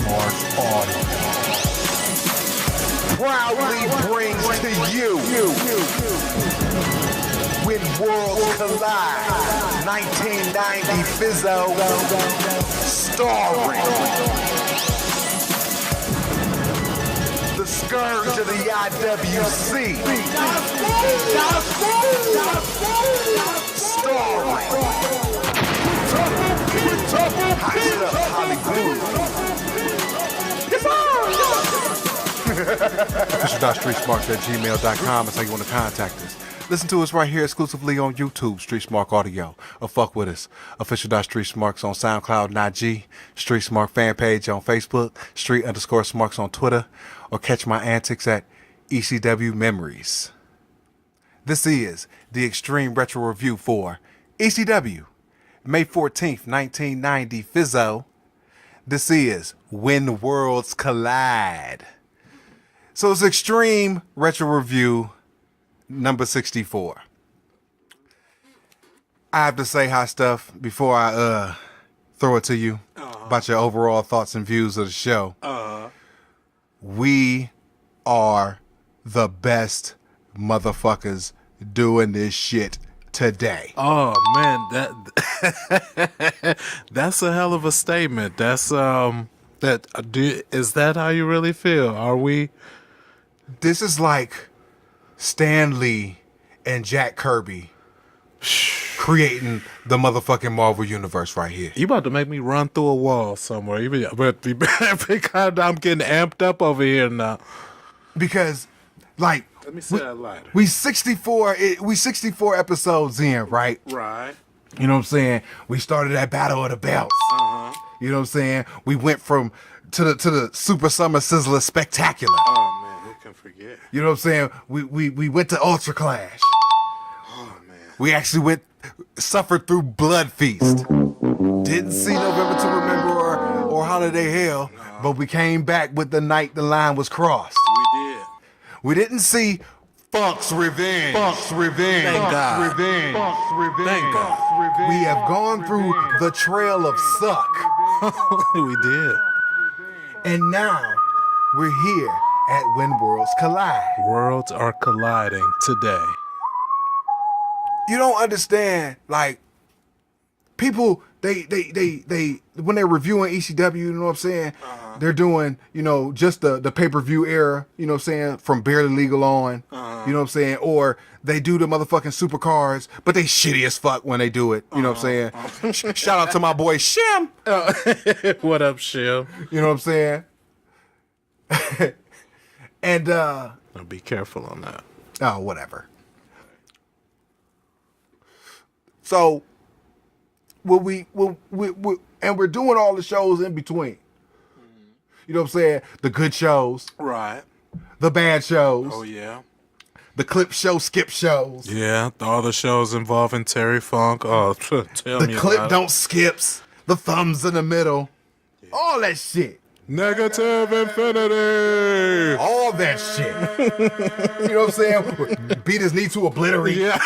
StreetSmarks Audio proudly brings to you When Worlds Collide 1990 Fizzo starring the Scourge of the IWC starring HotStuff Hollywood. Official.StreetSmarks@gmail.com is how you want to contact us. Listen to us right here exclusively on YouTube, StreetSmark Audio, or fuck with us. Official.StreetSmarks on SoundCloud and IG, StreetSmark Fanpage on Facebook, Street_Smarks on Twitter, or catch my antics at ECW Memories. This is the Extreme Retro Review for ECW, May 14th, 1990, Fizzo. This is When Worlds Collide. So it's Extreme Retro Review number 64. I have to say HotStuff before I throw it to you about your overall thoughts and views of the show. We are the best motherfuckers doing this shit today. Oh man, that's a hell of a statement. That's is that how you really feel? Are we? This is like Stan Lee and Jack Kirby creating the motherfucking Marvel Universe right here. You about to make me run through a wall somewhere. But because I'm getting amped up over here now. Because, like, let me say that lighter. We 64 episodes in, right? Right. You know what I'm saying? We started at Battle of the Belts. You know what I'm saying? We went from to the Super Summer Sizzler Spectacular. Oh man, who can forget? You know what I'm saying? We went to Ultra Clash. Oh man. We actually suffered through Blood Feast. Didn't see November to Remember or Holiday Hell, but we came back with the night the line was crossed. We did. We didn't see Funk's Revenge. Funk's Revenge. Thank God. Revenge. Funk's Revenge. Thank God. We have gone through the trail of suck. We did. And now we're here at When Worlds Collide. Worlds are colliding today. You don't understand, like, people, they when they're reviewing ECW, you know what I'm saying? They're doing, you know, just the pay-per-view era, you know what I'm saying, from Barely Legal on, you know what I'm saying? Or they do the motherfucking supercars, but they shitty as fuck when they do it, you know what I'm saying? Shout out to my boy Shim. What up, Shim? You know what I'm saying? And Now be careful on that. oh, whatever. So we and we're doing all the shows in between. You know what I'm saying? The good shows, Right. the bad shows, Oh yeah. the clip show, skip shows, Yeah, all the shows involving Terry Funk. Oh, tell the me clip about it. don't skips, the thumbs in the middle, all that shit. Negative infinity. All that shit. You know what I'm saying? Beat his knee to obliterate. Yeah.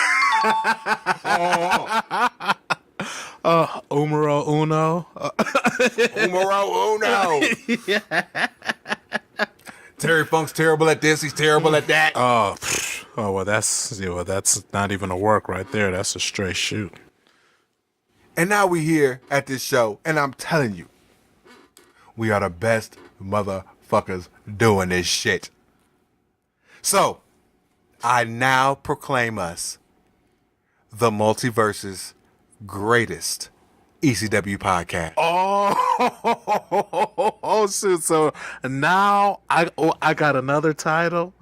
Umero Uno. Numero uno. Terry Funk's terrible at this. He's terrible at that. Oh, well, that's not even a work right there. That's a straight shoot. And now we here at this show, and I'm telling you, we are the best motherfuckers doing this shit. So, I now proclaim us the Multiverse's greatest ECW podcast. Oh shit! So now I got another title.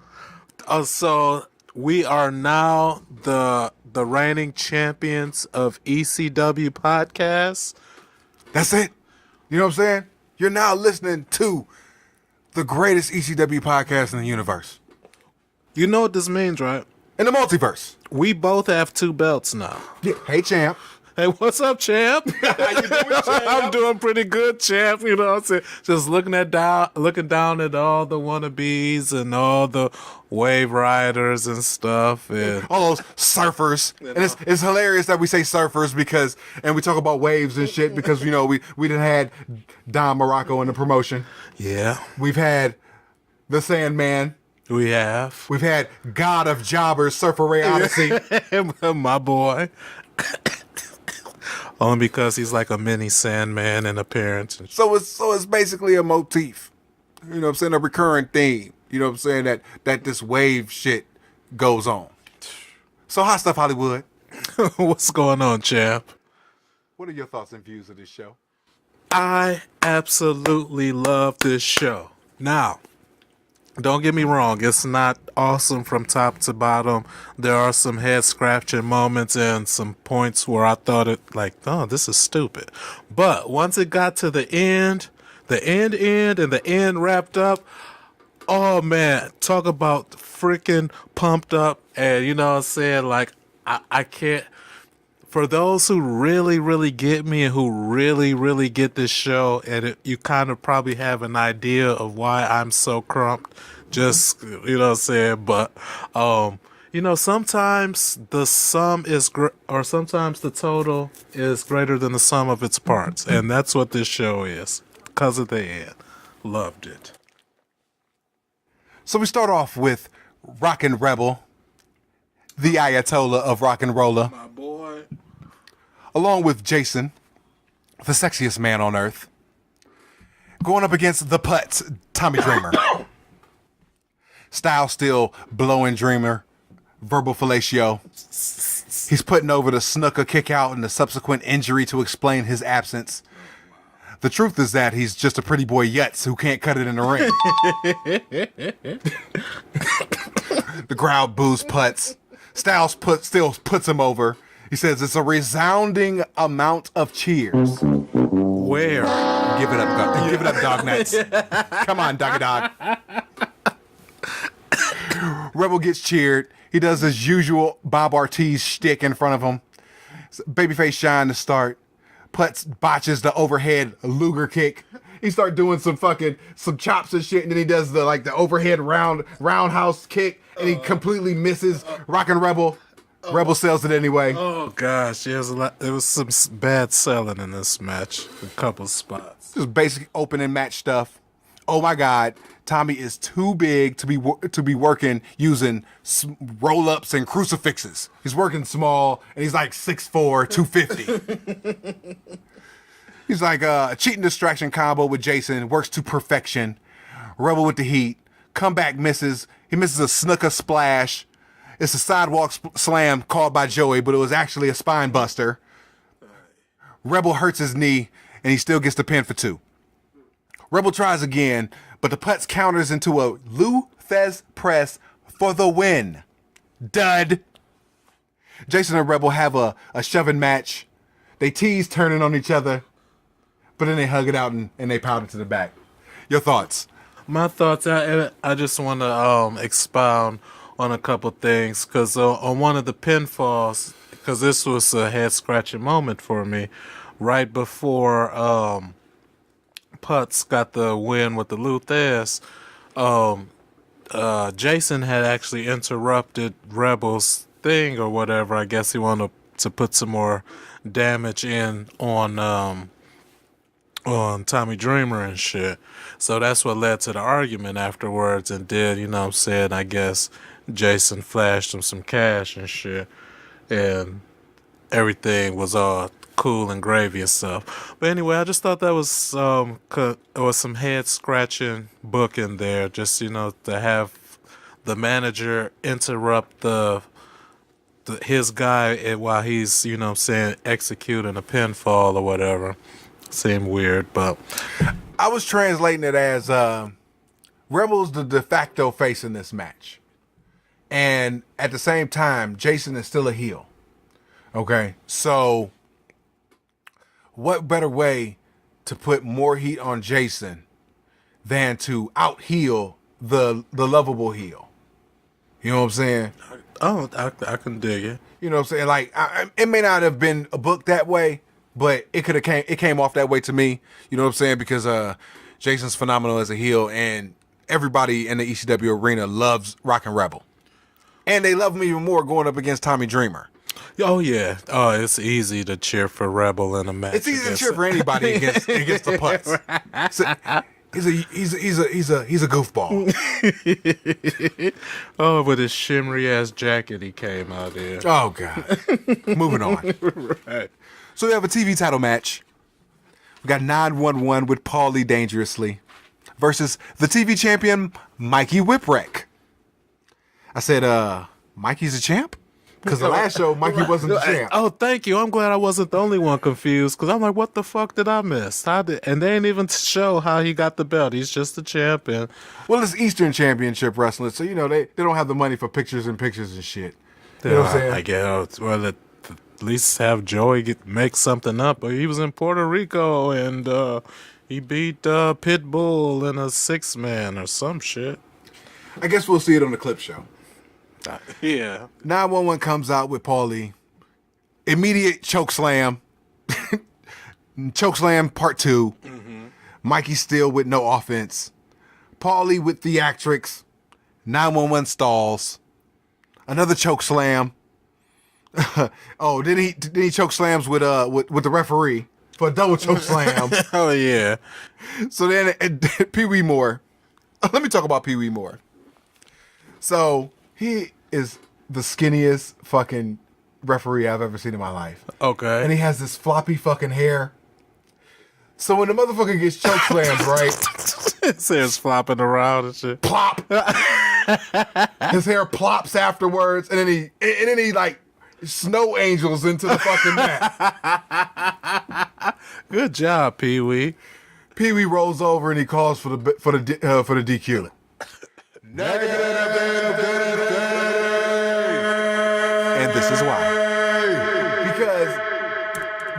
So we are now the reigning champions of ECW Podcast. That's it. You know what I'm saying? You're now listening to the greatest ECW podcast in the universe. You know what this means, right? In the multiverse. We both have 2 belts now. Yeah. Hey, champ. Hey, what's up, champ? How you doing, champ? I'm doing pretty good, champ. You know what I'm saying? Just looking down at all the wannabes and all the wave riders and stuff. And All those surfers. And it's hilarious that we say surfers because, and we talk about waves and shit because, you know, we done had Don Morocco in the promotion. yeah, We've had the Sandman. we have. We've had God of Jobbers, Surfer Ray Odyssey. My boy. Only because he's like a mini Sandman in appearance. So it's basically a motif. You know what I'm saying? A recurring theme. You know what I'm saying? That this wave shit goes on. So Hot Stuff Hollywood. What's going on, champ? What are your thoughts and views of this show? I absolutely love this show. Now, don't get me wrong, it's not awesome from top to bottom. There are some head scratching moments and some points where I thought it like, oh, this is stupid. But once it got to the end and the end wrapped up, oh man, talk about freaking pumped up. And you know what I'm saying? Like, I can't. For those who really, really get me and who really, really get this show, and you kind of probably have an idea of why I'm so crumped, just, you know what I'm saying? But, you know, sometimes the sum is, or sometimes the total is greater than the sum of its parts. And that's what this show is, because of the end. Loved it. So we start off with Rockin' Rebel, the Ayatollah of Rock and Roller, My boy. along with Jason, the sexiest man on earth, going up against the Putz, Tommy Dreamer. Style still blowing Dreamer, verbal fellatio. He's putting over the snooker kick out and the subsequent injury to explain his absence. The truth is that he's just a pretty boy Yutz who can't cut it in the ring. The crowd boos Putz. Styles still puts him over. He says it's a resounding amount of cheers. Where? Give it up, give it up, dog nuts. Come on, doggy dog. Rebel gets cheered. He does his usual Bob Ortiz shtick in front of him. Babyface shine to start. Putz botches the overhead Luger kick. He start doing some chops and shit, and then he does the overhead roundhouse kick, and he completely misses Rockin' Rebel. Rebel sells it anyway. Oh gosh, there was some bad selling in this match. A couple spots. Just basic opening match stuff. Oh my God, Tommy is too big to be working using roll-ups and crucifixes. He's working small, and he's like 6'4", 250. He's like a cheating distraction combo with Jason, works to perfection. Rebel with the heat. Comeback misses. He misses a snooker splash. It's a sidewalk slam called by Joey, but it was actually a spine buster. Rebel hurts his knee, and he still gets the pin for 2. Rebel tries again, but the Putz counters into a Lou Thez press for the win. Dud. Jason and Rebel have a shoving match. They tease turning on each other, but then they hug it out and they pound it to the back. Your thoughts? My thoughts, I just want to expound on a couple things, because on one of the pinfalls, because this was a head-scratching moment for me, right before Putz got the win with the Lou Thez, Jason had actually interrupted Rebel's thing or whatever. I guess he wanted to put some more damage in on Tommy Dreamer and shit. So that's what led to the argument afterwards, and did, you know what I'm saying, I guess Jason flashed him some cash and shit, and everything was all cool and gravy and stuff. But anyway, I just thought that was some head scratching booking there, just, you know, to have the manager interrupt his guy while he's, you know what I'm saying, executing a pinfall or whatever. Seemed weird, but I was translating it as Rebel's the de facto face in this match. And at the same time, Jason is still a heel. Okay? So what better way to put more heat on Jason than to out-heel the lovable heel? You know what I'm saying? Oh, I can dig it. You know what I'm saying? Like, it may not have been a book that way, but it came off that way to me. You know what I'm saying? Because Jason's phenomenal as a heel, and everybody in the ECW arena loves Rockin' Rebel. And they love him even more going up against Tommy Dreamer. Oh yeah. Oh, it's easy to cheer for Rebel in a match. It's easy to cheer for anybody against the Putz. So, he's a goofball. Oh, with his shimmery ass jacket he came out in. Oh God. Moving on. Right. So we have a TV title match. We got 911 with Paulie Dangerously versus the TV champion Mikey Whipwreck. I said, Mikey's a champ? Because the last show, Mikey wasn't the champ. Oh, thank you. I'm glad I wasn't the only one confused, because I'm like, what the fuck did I miss? And they didn't even show how he got the belt. He's just a champion. Well, it's Eastern Championship Wrestling, so, they don't have the money for pictures and shit. You know what I'm saying? I guess, well, at least have Joey make something up. But he was in Puerto Rico, and he beat Pitbull in a 6-man or some shit. I guess we'll see it on the clip show. Yeah. 911 comes out with Paulie. Immediate choke slam. Choke slam part 2. Mm-hmm. Mikey still with no offense. Paulie with theatrics. 911 stalls. Another choke slam. Oh, then he choke slams with the referee for a double choke slam. Oh yeah. So then Pee Wee Moore. Let me talk about Pee Wee Moore. So he is the skinniest fucking referee I've ever seen in my life. Okay. And he has this floppy fucking hair. So when the motherfucker gets choke slammed, right? His hair's flopping around and shit. Plop. His hair plops afterwards, and then he like snow angels into the fucking mat. Good job, Pee Wee. Pee Wee rolls over and he calls for the DQ. And this is why. Because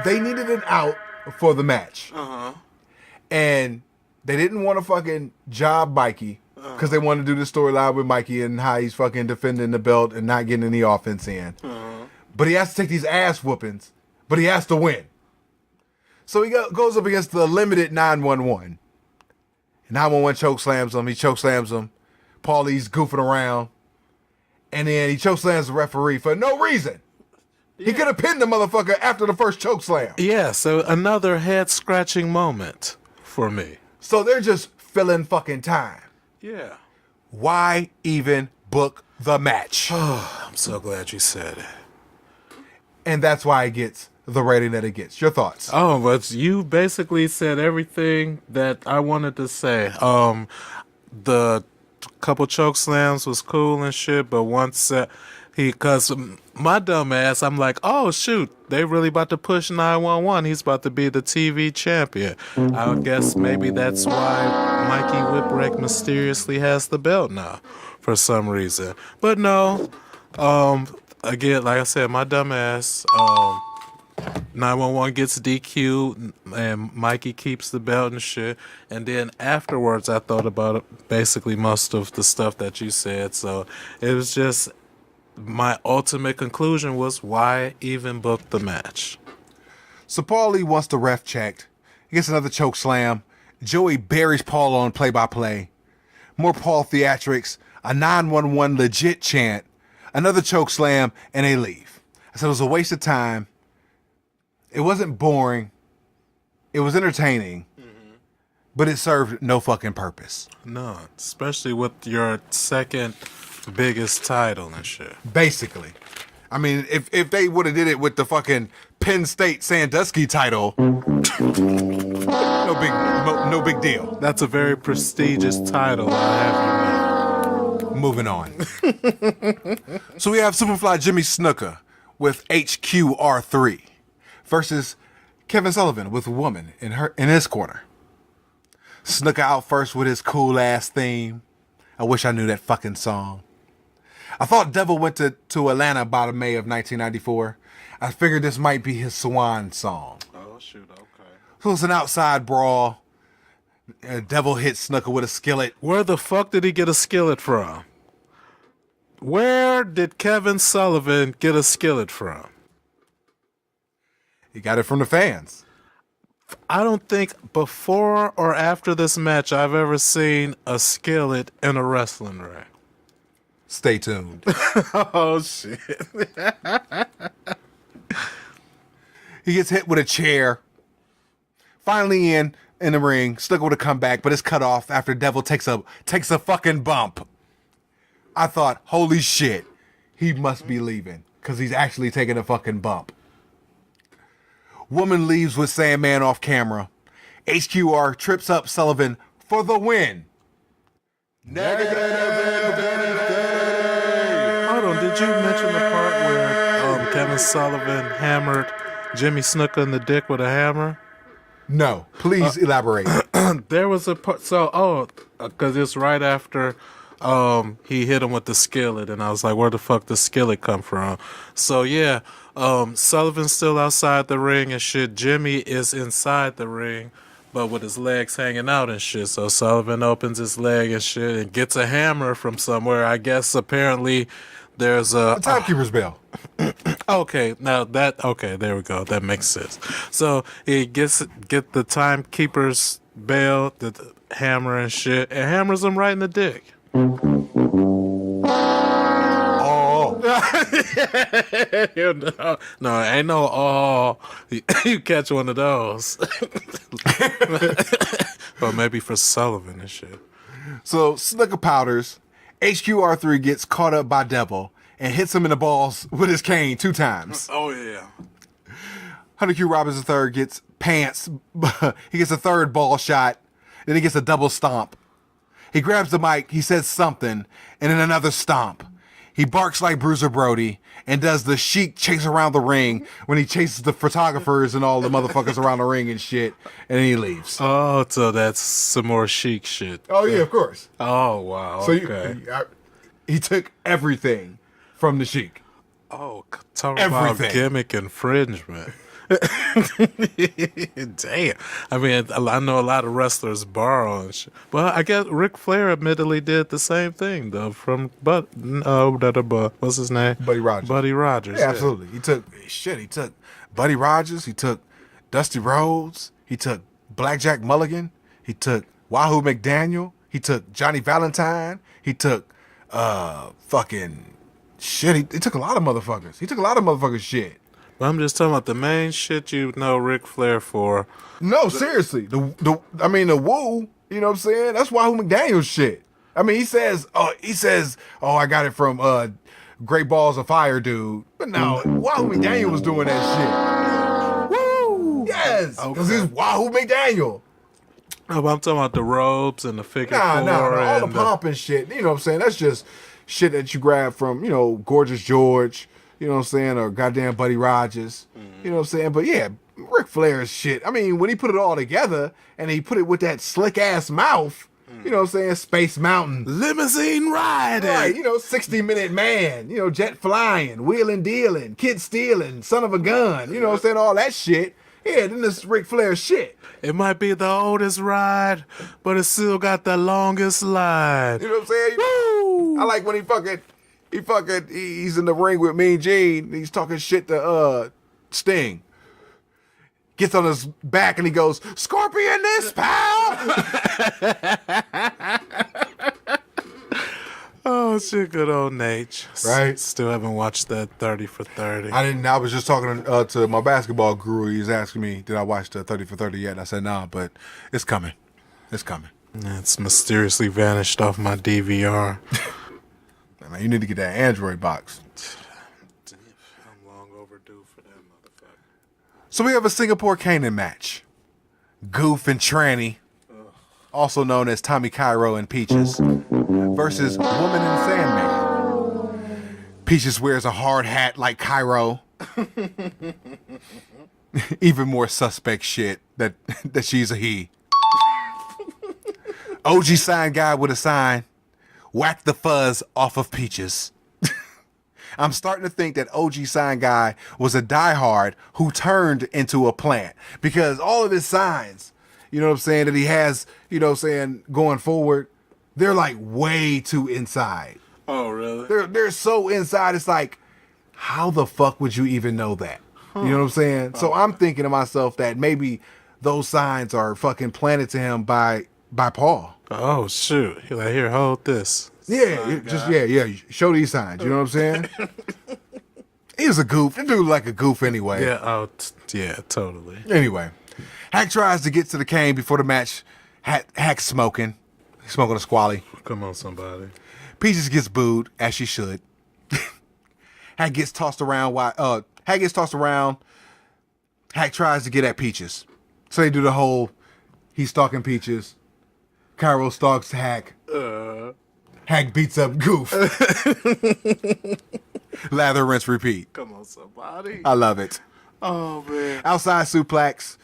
they needed an out for the match. Uh-huh. And they didn't want to fucking job Mikey because they wanted to do the storyline with Mikey and how he's fucking defending the belt and not getting any offense in. Uh-huh. But he has to take these ass whoopings, but he has to win. So he goes up against the limited 911. 911 choke slams him. He choke slams him. Paulie's goofing around. And then he choke slams the referee for no reason. Yeah. He could have pinned the motherfucker after the first choke slam. Yeah, so another head-scratching moment for me. So they're just filling fucking time. Yeah. Why even book the match? Oh, I'm so glad you said it. And that's why it gets the rating that it gets. Your thoughts? Oh, but you basically said everything that I wanted to say. The couple choke slams was cool and shit, but once because my dumb ass, I'm like, oh shoot, they really about to push 911. He's about to be the TV champion. I guess maybe that's why Mikey Whipwreck mysteriously has the belt now, for some reason. But no, again, like I said, my dumb ass. 911 gets DQ and Mikey keeps the belt and shit. And then afterwards, I thought about basically most of the stuff that you said. So it was just my ultimate conclusion was why even book the match? So Paulie wants the ref checked. He gets another choke slam. Joey buries Paul on play-by-play. More Paul theatrics. A 911 legit chant. Another choke slam, and they leave. I said it was a waste of time. It wasn't boring. It was entertaining. Mm-hmm. But it served no fucking purpose. No, especially with your second biggest title and shit. Basically. I mean, if they would have did it with the fucking Penn State Sandusky title, no big deal. That's a very prestigious title. I have you know. Moving on. So we have Superfly Jimmy Snuka with HQR3 versus Kevin Sullivan with Woman in his corner. Snuka out first with his cool ass theme. I wish I knew that fucking song. I thought Devil went to Atlanta about May of 1994. I figured this might be his swan song. Oh shoot, okay. So it's an outside brawl. Devil hits Snuka with a skillet. Where the fuck did he get a skillet from? Where did Kevin Sullivan get a skillet from? He got it from the fans. I don't think before or after this match I've ever seen a skillet in a wrestling ring. Stay tuned. Oh, shit. He gets hit with a chair. Finally in the ring, stuck with a comeback, but it's cut off after Devil takes a fucking bump. I thought, holy shit, he must be leaving because he's actually taking a fucking bump. Woman leaves with Sandman off camera. HQR trips up Sullivan for the win. Negative. Hold on, did you mention the part where Kevin Sullivan hammered Jimmy Snuka in the dick with a hammer? No, please elaborate. There was a part, because it's right after he hit him with the skillet, and I was like, where the fuck does skillet come from? So yeah, Sullivan's still outside the ring and shit. Jimmy is inside the ring, but with his legs hanging out and shit. So Sullivan opens his leg and shit and gets a hammer from somewhere. I guess apparently there's a timekeeper's bell. Okay, there we go. That makes sense. So he get the timekeeper's bell, the hammer and shit, and hammers him right in the dick. Oh. No, ain't no oh. You catch one of those. Or maybe for Sullivan and shit. So Snuka powders. HQR3 gets caught up by Devil and hits him in the balls with his cane 2 times. Oh, yeah. Hunter Q. Robbins III gets pants. He gets a 3rd ball shot. Then he gets a double stomp. He grabs the mic. He says something. And then another stomp. He barks like Bruiser Brody and does the Sheik chase around the ring when he chases the photographers and all the motherfuckers around the ring and shit. And then he leaves. Oh, so that's some more Sheik shit. Oh, yeah, of course. Oh, wow. So okay. he took everything from the Sheik. Oh, talk about gimmick infringement. Damn. I mean, I know a lot of wrestlers borrow and shit. Well, I guess Ric Flair admittedly did the same thing, though, from, what's his name? Buddy Rogers. Buddy Rogers. Yeah, absolutely. He took Buddy Rogers. He took Dusty Rhodes. He took Blackjack Mulligan. He took Wahoo McDaniel. He took Johnny Valentine. He took fucking shit. He took a lot of motherfuckers. He took a lot of motherfuckers shit. But I'm just talking about the main shit you know Ric Flair for. No, seriously. The woo, you know what I'm saying? That's Wahoo McDaniel's shit. I mean, he says, I got it from Great Balls of Fire dude. But no, Wahoo McDaniel was doing that shit. Woo! Yes! Because it's Wahoo McDaniel. No, but I'm talking about the robes and the figure four. All the pomp and shit. You know what I'm saying? That's just shit that you grab from, Gorgeous George, you know what I'm saying, or goddamn Buddy Rogers. You know what I'm saying? But yeah, Ric Flair's shit. I mean, when he put it all together and he put it with that slick ass mouth, you know what I'm saying? Space Mountain. Limousine riding. Right, 60-minute man, jet flying, wheeling dealing, kid stealing, son of a gun, you know what I'm saying? All that shit. Yeah, then this Ric Flair shit. It might be the oldest ride, but it still got the longest line. You know what I'm saying? Woo! I like when he's in the ring with Mean Gene, and he's talking shit to Sting. Gets on his back and he goes, "Scorpion this, pal!" Oh shit, good old Nate. Right? Still haven't watched that 30 for 30. I didn't. I was just talking to my basketball guru. He was asking me, did I watch the 30 for 30 yet? And I said, nah, but it's coming. It's coming. It's mysteriously vanished off my DVR. Man, you need to get that Android box. I'm long overdue for that motherfucker. So we have a Singapore Canaan match. Goof and Tranny, also known as Tommy Cairo and Peaches, versus Woman and Sandman. Peaches wears a hard hat like Cairo. Even more suspect shit that she's a he. OG sign guy with a sign. Whack the fuzz off of Peaches. I'm starting to think that OG sign guy was a diehard who turned into a plant, because all of his signs, you know what I'm saying, that he has, you know what I'm saying, going forward, they're like way too inside. Oh, really? They're so inside. It's like, how the fuck would you even know that? You know what I'm saying? So I'm thinking to myself that maybe those signs are fucking planted to him by Paul. Oh, shoot. He's like, here, hold this. Yeah, show these signs. You know what I'm saying? He was a goof. This dude like a goof anyway. Yeah, yeah, totally. Anyway, Hack tries to get to the cane before the match. Hack's smoking. He's smoking a squally. Come on, somebody. Peaches gets booed, as she should. Hack gets tossed around. Hack gets tossed around. Hack tries to get at Peaches. So they do the whole, he's stalking Peaches. Cairo stalks Hack. Hack beats up Goof. Lather, rinse, repeat. Come on, somebody. I love it. Oh, man. Outside suplex.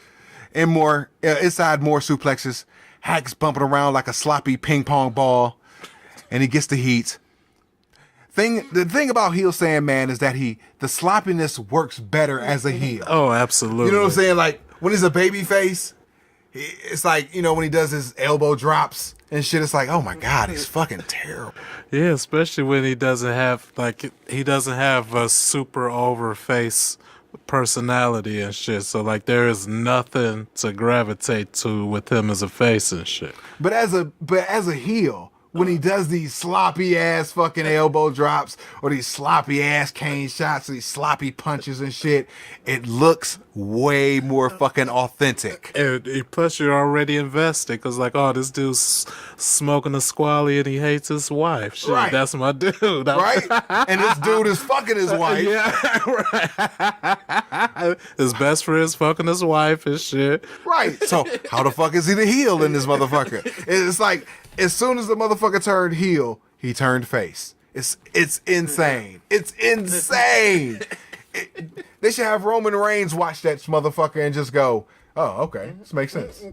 And inside more suplexes. Hack's bumping around like a sloppy ping pong ball. And he gets the heat. The thing about heel Sandman is that the sloppiness works better as a heel. Oh, absolutely. You know what I'm saying? Like, when he's a baby face, it's like, you know, when he does his elbow drops and shit, it's like, oh my God, he's fucking terrible. Yeah, especially when he doesn't have a super over face personality and shit. So, like, there is nothing to gravitate to with him as a face and shit. But as a heel, when he does these sloppy ass fucking elbow drops or these sloppy ass cane shots or these sloppy punches and shit, it looks way more fucking authentic. And plus, you're already invested because, like, oh, this dude's smoking a squally and he hates his wife. Shit, Right. That's my dude. Right? And this dude is fucking his wife. Yeah, right. His best friend's fucking his wife and shit. Right. So how the fuck is he the heel in this motherfucker? It's like, as soon as the motherfucker turned heel, he turned face. It's insane. It's insane. They should have Roman Reigns watch that motherfucker and just go, oh, okay, this makes sense.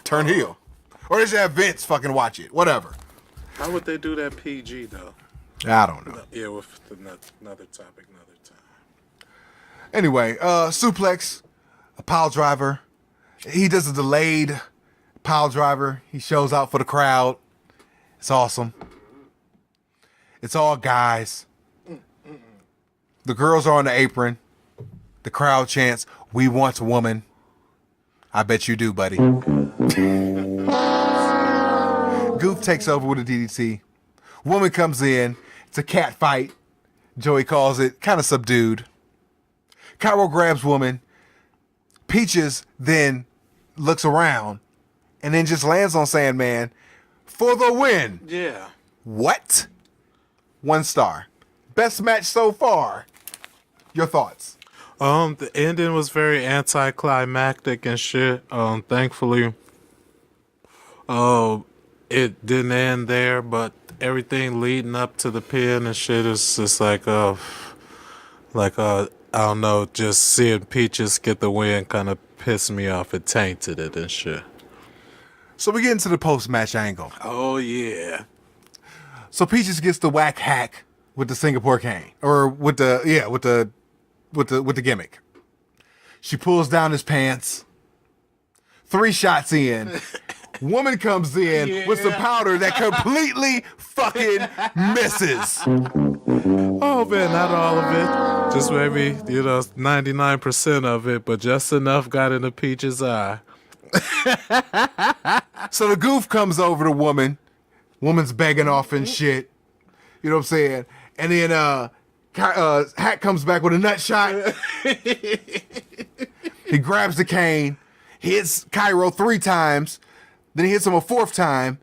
Turn heel. Or they should have Vince fucking watch it. Whatever. How would they do that PG, though? I don't know. Yeah, with another topic, another time. Anyway, suplex, a pile driver. He does a delayed pile driver. He shows out for the crowd. It's awesome. It's all guys. The girls are on the apron. The crowd chants, "We want woman." I bet you do, buddy. Goof takes over with a DDT. Woman comes in. It's a cat fight. Joey calls it kind of subdued. Cairo grabs woman. Peaches then looks around and then just lands on Sandman for the win. Yeah. What? 1 star. Best match so far. Your thoughts? The ending was very anticlimactic and shit. Thankfully, it didn't end there, but everything leading up to the pin and shit is just like, I don't know, just seeing Peaches get the win kind of pissed me off. It tainted it and shit. So we get into the post-match angle. Oh, yeah. So Peaches gets the whack Hack with the Singapore cane, or with the gimmick. She pulls down his pants. 3 shots in. Woman comes in with some powder that completely fucking misses. Oh, man, not all of it. Just maybe, 99% of it, but just enough got into Peach's eye. So the Goof comes over to woman. Woman's begging off and shit. You know what I'm saying? And then Hack comes back with a nut shot. He grabs the cane, hits Cairo 3 times, then he hits him a 4th time.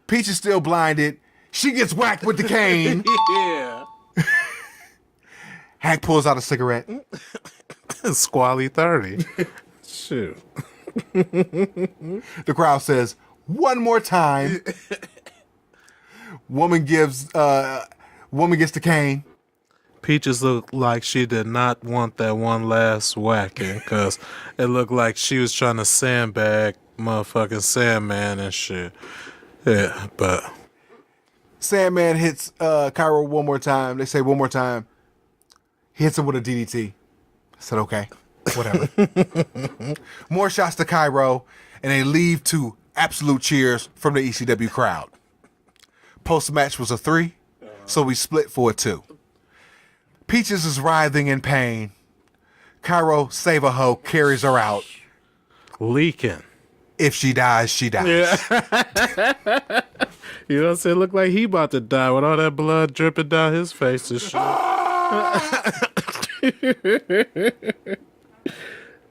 Peach is still blinded. She gets whacked with the cane. Yeah. Hack pulls out a cigarette. Squally 30. Shoot. The crowd says, "One more time." Woman gets the cane. Peaches looked like she did not want that one last whacking because it looked like she was trying to sandbag motherfucking Sandman and shit. Yeah, but Sandman hits Cairo one more time. They say one more time. He hits him with a DDT. I said, okay, whatever. More shots to Cairo, and they leave to absolute cheers from the ECW crowd. Post-match was a 3, so we split for a 2. Peaches is writhing in pain. Cairo, save a hoe, carries her out. Leaking. If she dies, she dies. Yeah. You know what I'm saying? Look like he about to die with all that blood dripping down his face and shit.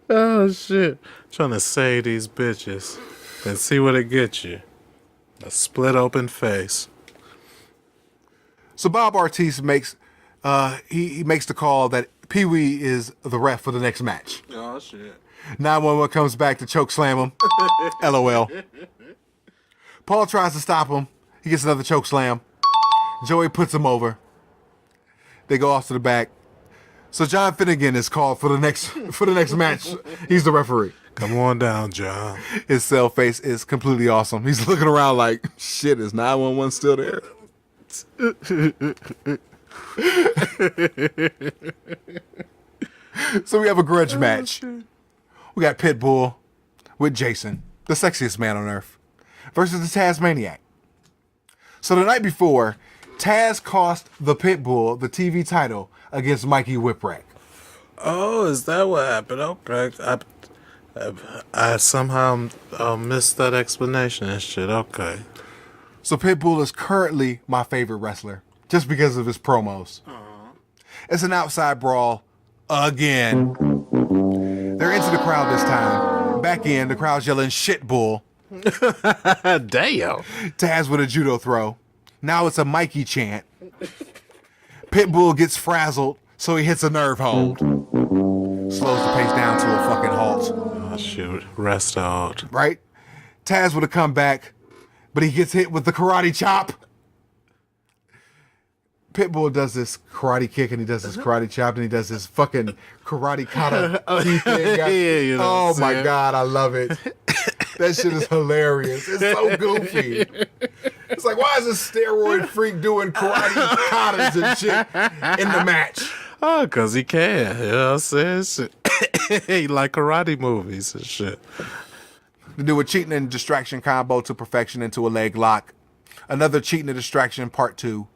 Oh, shit. Trying to save these bitches and see what it gets you. A split open face. So Bob Ortiz makes he makes the call that Pee Wee is the ref for the next match. Oh, shit. 911 comes back to choke slam him. LOL. Paul tries to stop him. He gets another choke slam. Joey puts him over. They go off to the back. So John Finnegan is called for the next match. He's the referee. Come on down, John. His cell face is completely awesome. He's looking around like, shit, is 911 still there? So we have a grudge match. We got Pitbull with Jason, the sexiest man on earth, versus the Tasmaniac. So the night before, Taz cost the Pitbull the TV title against Mikey Whipwreck. Oh, is that what happened? Okay. I somehow missed that explanation and shit. Okay. So Pitbull is currently my favorite wrestler, just because of his promos. It's an outside brawl again. They're into the crowd this time. Back in, the crowd's yelling, shit bull. Damn. Taz with a judo throw. Now it's a Mikey chant. Pitbull gets frazzled, so he hits a nerve hold. Slows the pace down to a fucking halt. Oh, shoot. Rest out. Right? Taz with a comeback, but he gets hit with the karate chop. Pitbull does this karate kick, and he does this karate chop, and he does this fucking karate kata. You know oh my God, I love it. That shit is hilarious. It's so goofy. It's like, why is this steroid freak doing karate katas and shit in the match? Oh, because he can. You know what I'm saying? Shit. He like karate movies and shit. To do a cheating and distraction combo to perfection into a leg lock. Another cheating and distraction part 2.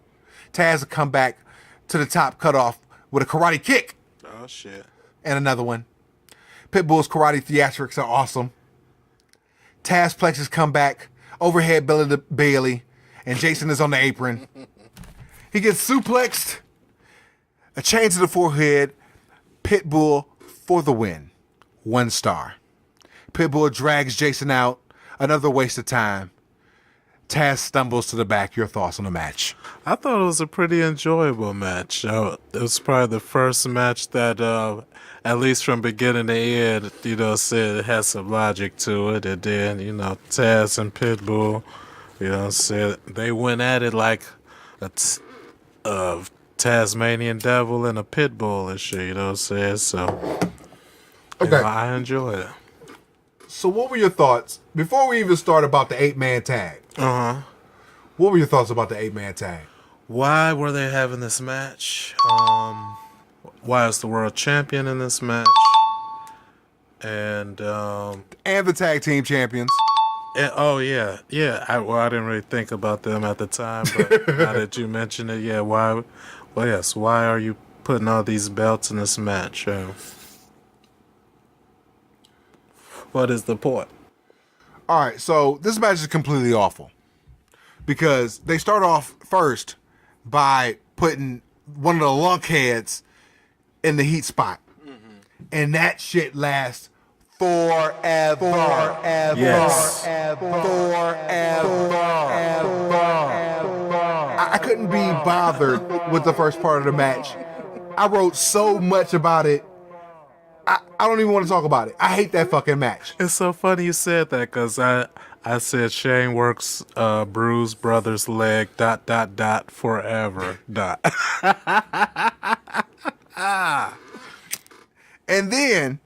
Taz will come back to the top cutoff with a karate kick. Oh, shit. And another one. Pitbull's karate theatrics are awesome. Taz plexes come back, overhead belly to Bailey, and Jason is on the apron. He gets suplexed, a chain to the forehead, Pitbull for the win. 1 star. Pitbull drags Jason out, another waste of time. Taz stumbles to the back. Your thoughts on the match? I thought it was a pretty enjoyable match. It was probably the first match that, at least from beginning to end, you know, said it had some logic to it. And then, you know, Taz and Pitbull, you know, said they went at it like a Tasmanian devil and a Pitbull and shit, you know what I'm saying? So, okay. You know, I enjoyed it. So what were your thoughts, before we even start, about the 8-man tag? Uh-huh. What were your thoughts about the 8-man tag? Why were they having this match? Why is the world champion in this match? And the tag team champions. oh yeah. I didn't really think about them at the time, but now that you mention it, yeah. Why? Well, yes. Why are you putting all these belts in this match? What is the point? All right, so this match is completely awful because they start off first by putting one of the lunkheads in the heat spot, and that shit lasts forever. Yes. I couldn't be bothered with the first part of the match. I wrote so much about it. I don't even want to talk about it. I hate that fucking match. It's so funny you said that because I said Shane works Bruise Brothers leg ... forever ... And then,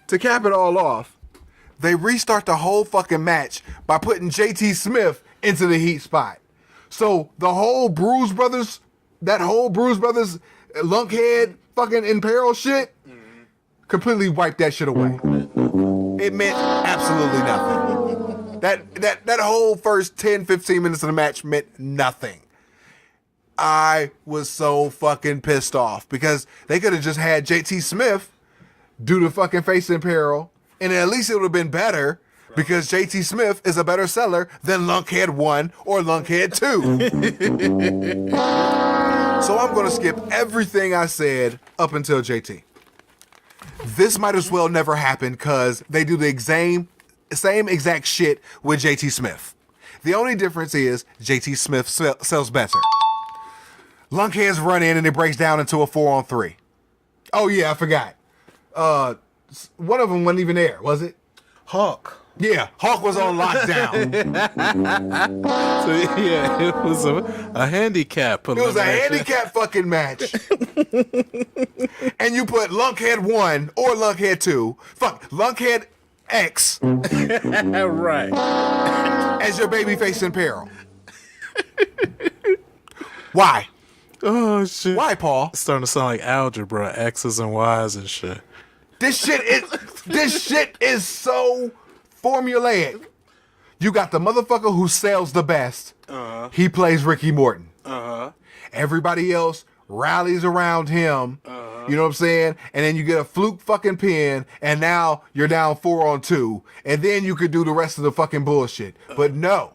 to cap it all off, they restart the whole fucking match by putting JT Smith into the heat spot. So the whole Bruise Brothers, lunkhead fucking in peril shit, completely wiped that shit away. It meant absolutely nothing. That whole first 10, 15 minutes of the match meant nothing. I was so fucking pissed off because they could have just had JT Smith do the fucking face in peril, and at least it would have been better because JT Smith is a better seller than Lunkhead 1 or Lunkhead 2. So I'm going to skip everything I said up until JT. This might as well never happen because they do the same exact shit with JT Smith. The only difference is JT Smith sells better. Lunkheads run in and it breaks down into a 4-on-3. Oh yeah, I forgot. One of them wasn't even there, was it? Hawk. Yeah, Hawk was on lockdown. So yeah, it was a handicap. It was a handicap fucking match. And you put Lunkhead 1 or Lunkhead 2, Lunkhead X right, as your babyface in peril. Why? Oh shit! Why, Paul? It's starting to sound like algebra, X's and Y's and shit. This shit is so formulaic. You got the motherfucker who sells the best. He plays Ricky Morton. Everybody else rallies around him. You know what I'm saying? And then you get a fluke fucking pin, and now you're down 4-on-2, and then you could do the rest of the fucking bullshit. But no,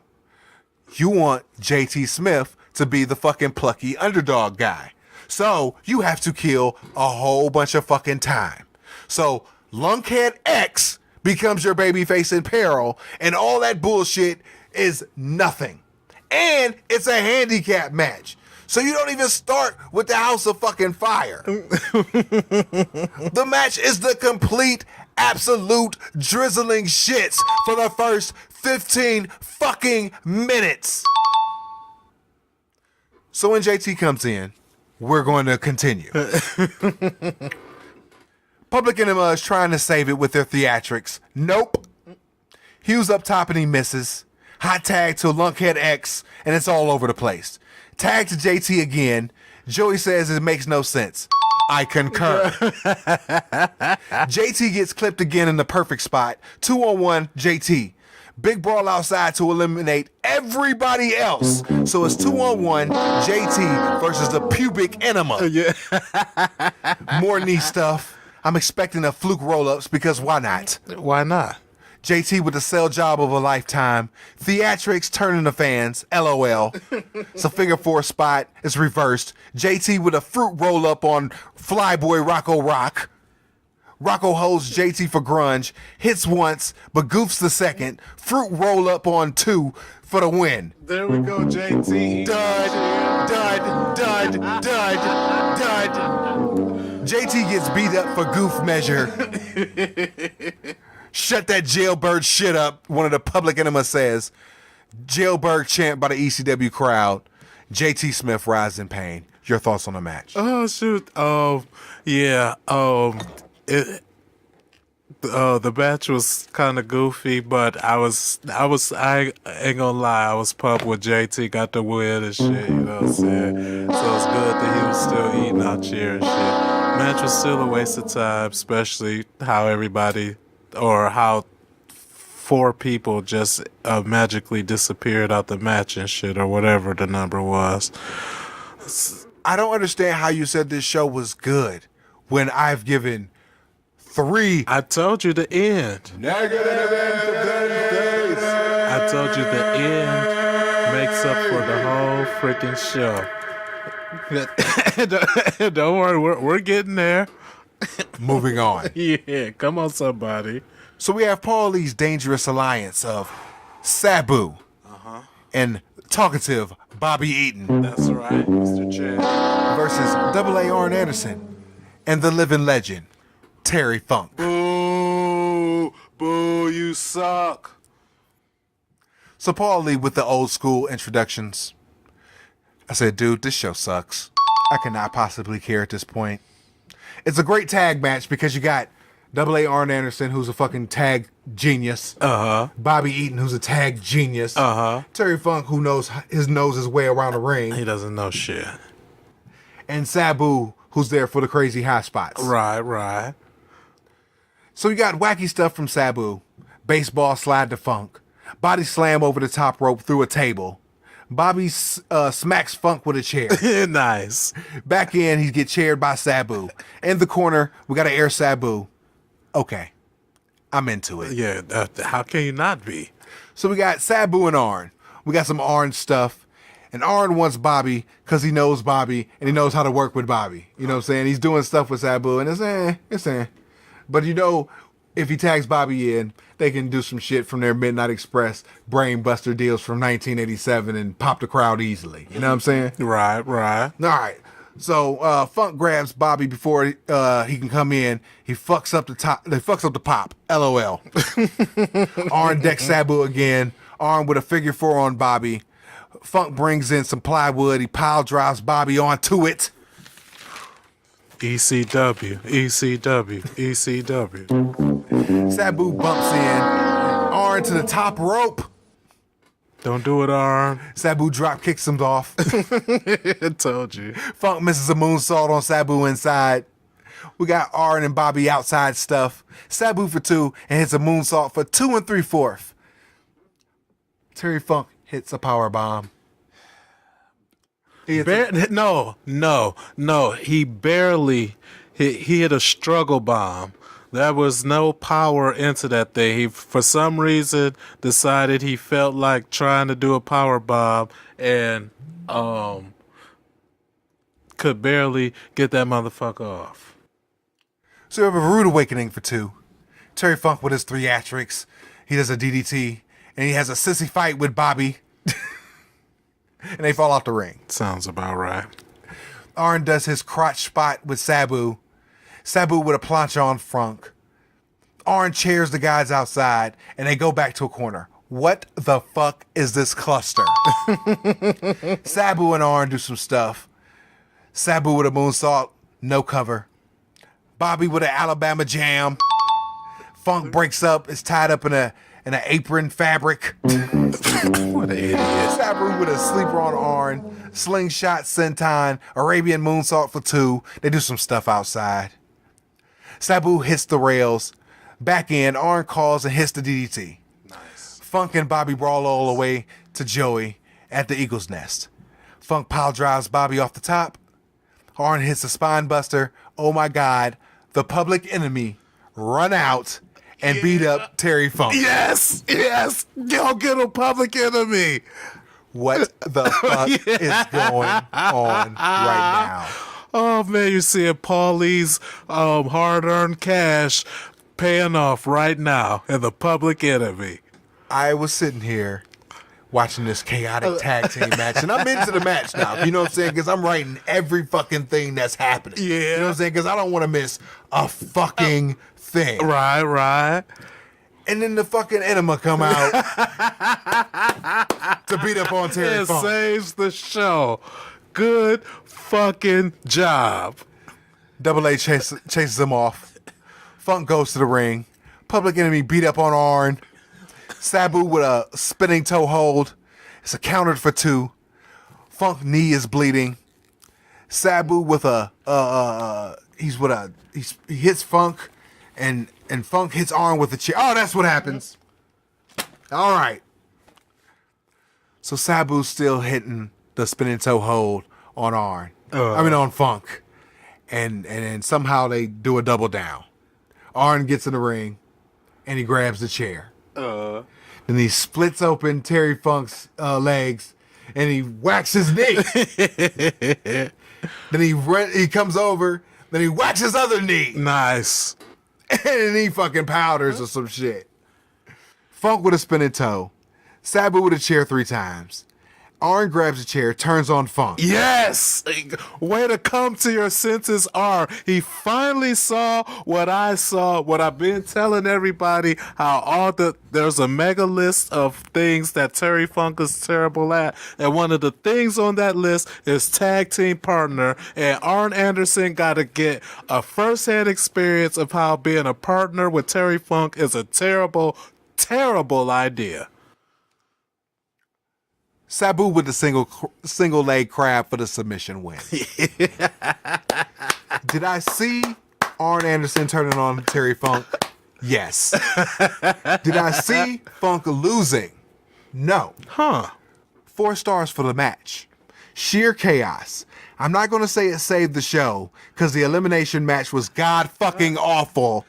you want JT Smith to be the fucking plucky underdog guy. So you have to kill a whole bunch of fucking time. So Lunkhead X becomes your babyface in peril, and all that bullshit is nothing. And it's a handicap match. So you don't even start with the House of fucking Fire. The match is the complete, absolute drizzling shits for the first 15 fucking minutes. So when JT comes in, we're going to continue. Public Enema is trying to save it with their theatrics. Nope. Hughes up top and he misses. Hot tag to Lunkhead X, and it's all over the place. Tag to JT again. Joey says it makes no sense. I concur. JT gets clipped again in the perfect spot. 2-on-1 JT. Big brawl outside to eliminate everybody else. So it's 2-on-1 JT versus the pubic enema. Yeah. More knee stuff. I'm expecting a fluke roll-ups because why not? Why not? JT with the sell job of a lifetime. Theatrics turning the fans. LOL. It's a figure 4 spot. It's reversed. JT with a fruit roll-up on Flyboy Rocco Rock. Rocco holds JT for grunge. Hits once, but goofs the second. Fruit roll-up on 2 for the win. There we go, JT. Dud, dud, dud, dud, dud. JT gets beat up for goof measure. Shut that jailbird shit up, one of the Public Enema says. Jailbird chant by the ECW crowd. JT Smith rises in pain. Your thoughts on the match? Oh shoot. Yeah. The match was kind of goofy, but I ain't gonna lie, I was pumped when JT got the win and shit, you know what I'm saying? So it's good that he was still eating out here and shit. Match was still a waste of time, especially how how 4 people just magically disappeared out the match and shit, or whatever the number was. I don't understand how you said this show was good when I've given 3. I told you the end. Negative Wednesdays. I told you the end makes up for the whole freaking show. Don't worry, we're getting there. Moving on. Yeah, come on, somebody. So we have Paul Lee's dangerous alliance of Sabu and talkative Bobby Eaton. That's right, Mr. Chad. Versus AA Arn Anderson and the living legend, Terry Funk. Boo, you suck. So Paul Lee with the old school introductions. I said, dude, this show sucks. I cannot possibly care at this point. It's a great tag match because you got AA Arn Anderson, who's a fucking tag genius. Bobby Eaton, who's a tag genius. Terry Funk, who knows his way around the ring. He doesn't know shit. And Sabu, who's there for the crazy high spots. Right. So you got wacky stuff from Sabu. Baseball slide to Funk. Body slam over the top rope through a table. Bobby smacks Funk with a chair. Nice. Back in, he gets chaired by Sabu. In the corner, we got to air Sabu. Okay, I'm into it. Yeah, how can you not be? So we got Sabu and Arn. We got some Arn stuff. And Arn wants Bobby because he knows Bobby and he knows how to work with Bobby. You know what I'm saying? He's doing stuff with Sabu and it's eh. But you know, if he tags Bobby in, they can do some shit from their Midnight Express brain buster deals from 1987 and pop the crowd easily. You know what I'm saying? Right. All right. So Funk grabs Bobby before he can come in. He fucks up the top. They fucks up the pop. LOL. Arn decks Sabu again. Arn with a figure four on Bobby. Funk brings in some plywood. He pile drives Bobby onto it. ECW. Sabu bumps in. Arn to the top rope. Don't do it, Arn. Sabu drop kicks him off. I told you. Funk misses a moonsault on Sabu inside. We got Arn and Bobby outside stuff. Sabu for 2 and hits a moonsault for 2 3/4. Terry Funk hits a power bomb. No. He barely he hit a struggle bomb. There was no power into that thing. He, for some reason, decided he felt like trying to do a power bomb and could barely get that motherfucker off. So we have a rude awakening for 2. Terry Funk with his theatrics. He does a DDT, and he has a sissy fight with Bobby. And they fall off the ring. Sounds about right. Arn does his crotch spot with Sabu. Sabu with a plancha on Funk. Arn chairs the guys outside, and they go back to a corner. What the fuck is this cluster? Sabu and Arn do some stuff. Sabu with a moonsault, no cover. Bobby with an Alabama jam. Funk breaks up, is tied up in an apron fabric. What an idiot. Sabu with a sleeper on Arn. Slingshot, senton, Arabian moonsault for 2. They do some stuff outside. Sabu hits the rails. Back in, Arn calls and hits the DDT. Nice. Funk and Bobby brawl all the way to Joey at the Eagle's Nest. Funk pile drives Bobby off the top. Arn hits a spine buster. Oh my God. The Public Enemy run out and beat up Terry Funk. Yes. Go get a Public Enemy. What the fuck is going on right now? Oh man, you're seeing Paulie's hard-earned cash paying off right now in the Public Enemy. I was sitting here watching this chaotic tag team match, and I'm into the match now. You know what I'm saying? Because I'm writing every fucking thing that's happening. Yeah. You know what I'm saying? Because I don't want to miss a fucking thing. Right. And then the fucking enema come out to beat up on Terry It Funk. saves the show. Good fucking job. Double A chases him off. Funk goes to the ring. Public Enemy beat up on Arn. Sabu with a spinning toe hold. It's a counter for 2. Funk knee is bleeding. Sabu with he hits Funk and Funk hits Arn with a chair. Oh, that's what happens. All right. So Sabu's still hitting the spinning toe hold on Arn. On Funk. And then somehow they do a double down. Arn gets in the ring and he grabs the chair. Then he splits open Terry Funk's legs and he whacks his knee. Then he comes over, then he whacks his other knee. Nice. And then he fucking powders or some shit. Funk with a spinning toe. Sabu with a chair 3 times. Arn grabs a chair, turns on Funk. Yes! Way to come to your senses, Arn. He finally saw what I saw, what I've been telling everybody, how there's a mega list of things that Terry Funk is terrible at. And one of the things on that list is tag team partner. And Arn Anderson got to get a first-hand experience of how being a partner with Terry Funk is a terrible, terrible idea. Sabu with the single leg crab for the submission win. Did I see Arn Anderson turning on Terry Funk? Yes. Did I see Funk losing? No. Huh. 4 stars for the match. Sheer chaos. I'm not going to say it saved the show because the elimination match was god fucking awful,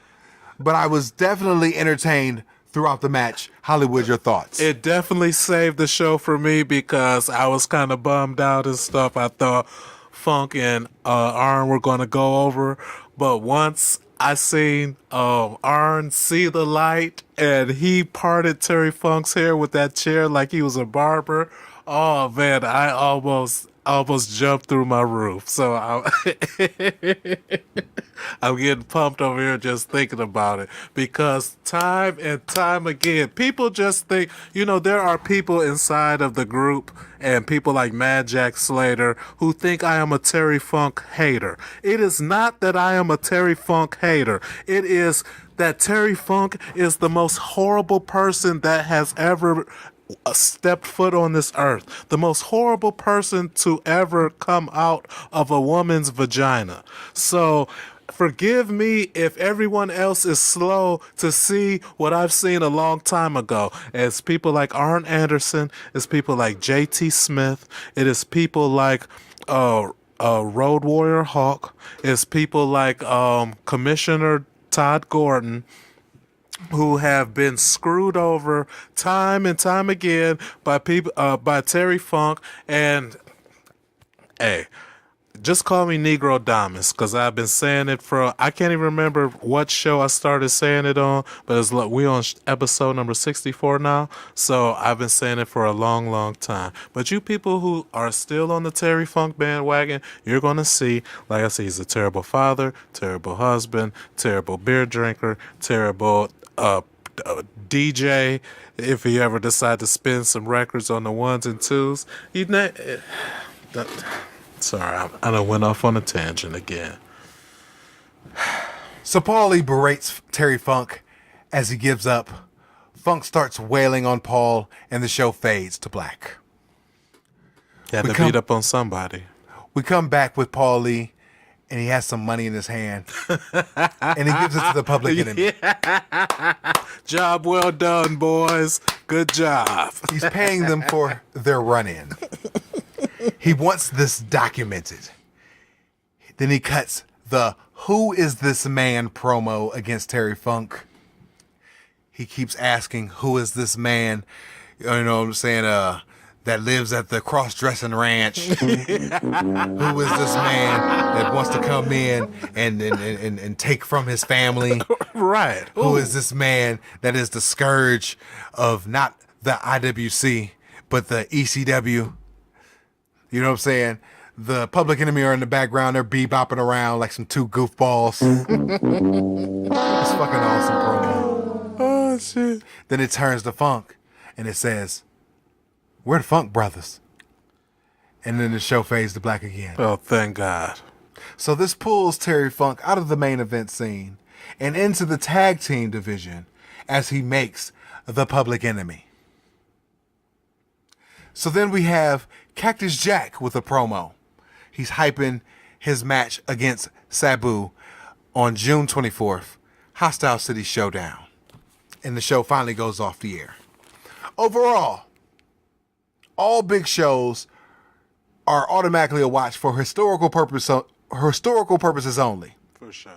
but I was definitely entertained throughout the match. Hollywood, your thoughts? It definitely saved the show for me because I was kind of bummed out and stuff. I thought Funk and Arn were going to go over, but once I seen Arn see the light and he parted Terry Funk's hair with that chair like he was a barber, oh man, I almost jumped through my roof. So I'm getting pumped over here just thinking about it because time and time again, people just think, there are people inside of the group and people like Mad Jack Slater who think I am a Terry Funk hater. It is not that I am a Terry Funk hater. It is that Terry Funk is the most horrible person that has ever stepped foot on this earth, the most horrible person to ever come out of a woman's vagina. So forgive me if everyone else is slow to see what I've seen a long time ago. It's people like Arn Anderson, it's people like JT Smith, it is people like Road Warrior Hawk, it's people like Commissioner Todd Gordon, who have been screwed over time and time again by people, by Terry Funk. And hey, just call me Negro Damas because I've been saying it I can't even remember what show I started saying it on, but it's like we on episode number 64 now, so I've been saying it for a long, long time. But you people who are still on the Terry Funk bandwagon, you're going to see, like I said, he's a terrible father, terrible husband, terrible beer drinker, terrible DJ, if he ever decide to spin some records on the 1s and 2s. Sorry, I done went off on a tangent again. So Paulie berates Terry Funk as he gives up. Funk starts wailing on Paul, and the show fades to black. He had to beat up on somebody. We come back with Paulie, and he has some money in his hand, and he gives it to the Public Enemy. Yeah. Job well done, boys. Good job. He's paying them for their run-in. He wants this documented. Then he cuts the "Who is this man?" promo against Terry Funk. He keeps asking, "Who is this man?" You know what I'm saying? That lives at the cross-dressing ranch. Who is this man that wants to come in and take from his family? Right. Who is this man that is the scourge of not the IWC, but the ECW? You know what I'm saying? The Public Enemy are in the background. They're bebopping around like some 2 goofballs. It's fucking awesome promo. Oh, shit. Then it turns to Funk, and it says, "We're the Funk Brothers." And then the show fades to black again. Oh, thank God. So this pulls Terry Funk out of the main event scene and into the tag team division as he makes the Public Enemy. So then we have Cactus Jack with a promo. He's hyping his match against Sabu on June 24th, Hostile City Showdown. And the show finally goes off the air. Overall, all big shows are automatically a watch for historical purposes only. For sure.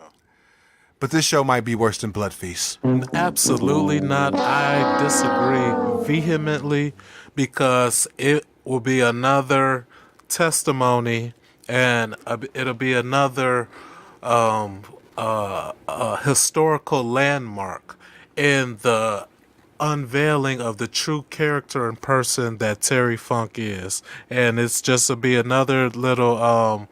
But this show might be worse than Blood Feast. Absolutely not. I disagree vehemently because it will be another testimony and it'll be another historical landmark in the unveiling of the true character and person that Terry Funk is. And it's just to be another little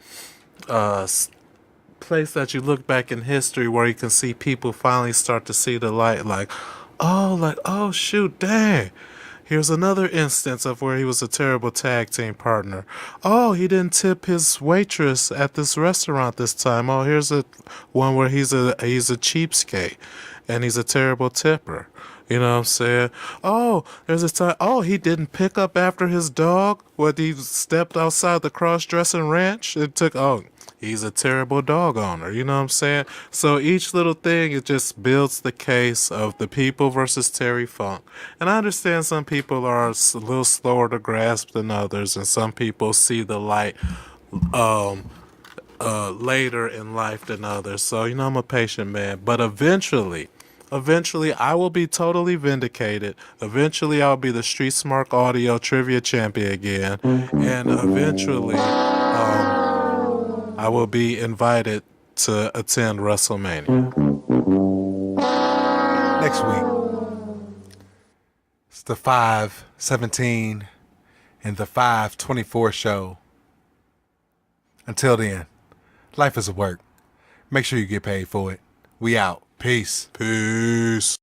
place that you look back in history where you can see people finally start to see the light, like, oh shoot, dang, here's another instance of where he was a terrible tag team partner. Oh, he didn't tip his waitress at this restaurant this time. Oh, here's one where he's a cheapskate and he's a terrible tipper. You know what I'm saying? Oh, there's a time. Oh, he didn't pick up after his dog when he stepped outside the cross-dressing ranch. he's a terrible dog owner. You know what I'm saying? So each little thing, it just builds the case of the people versus Terry Funk. And I understand some people are a little slower to grasp than others, and some people see the light later in life than others. So, you know, I'm a patient man. But eventually, I will be totally vindicated. Eventually, I'll be the Street Smart Audio Trivia Champion again. And eventually, I will be invited to attend WrestleMania. Next week, it's the 5/17 and the 5/24 show. Until then, life is a work. Make sure you get paid for it. We out. Peace. Peace.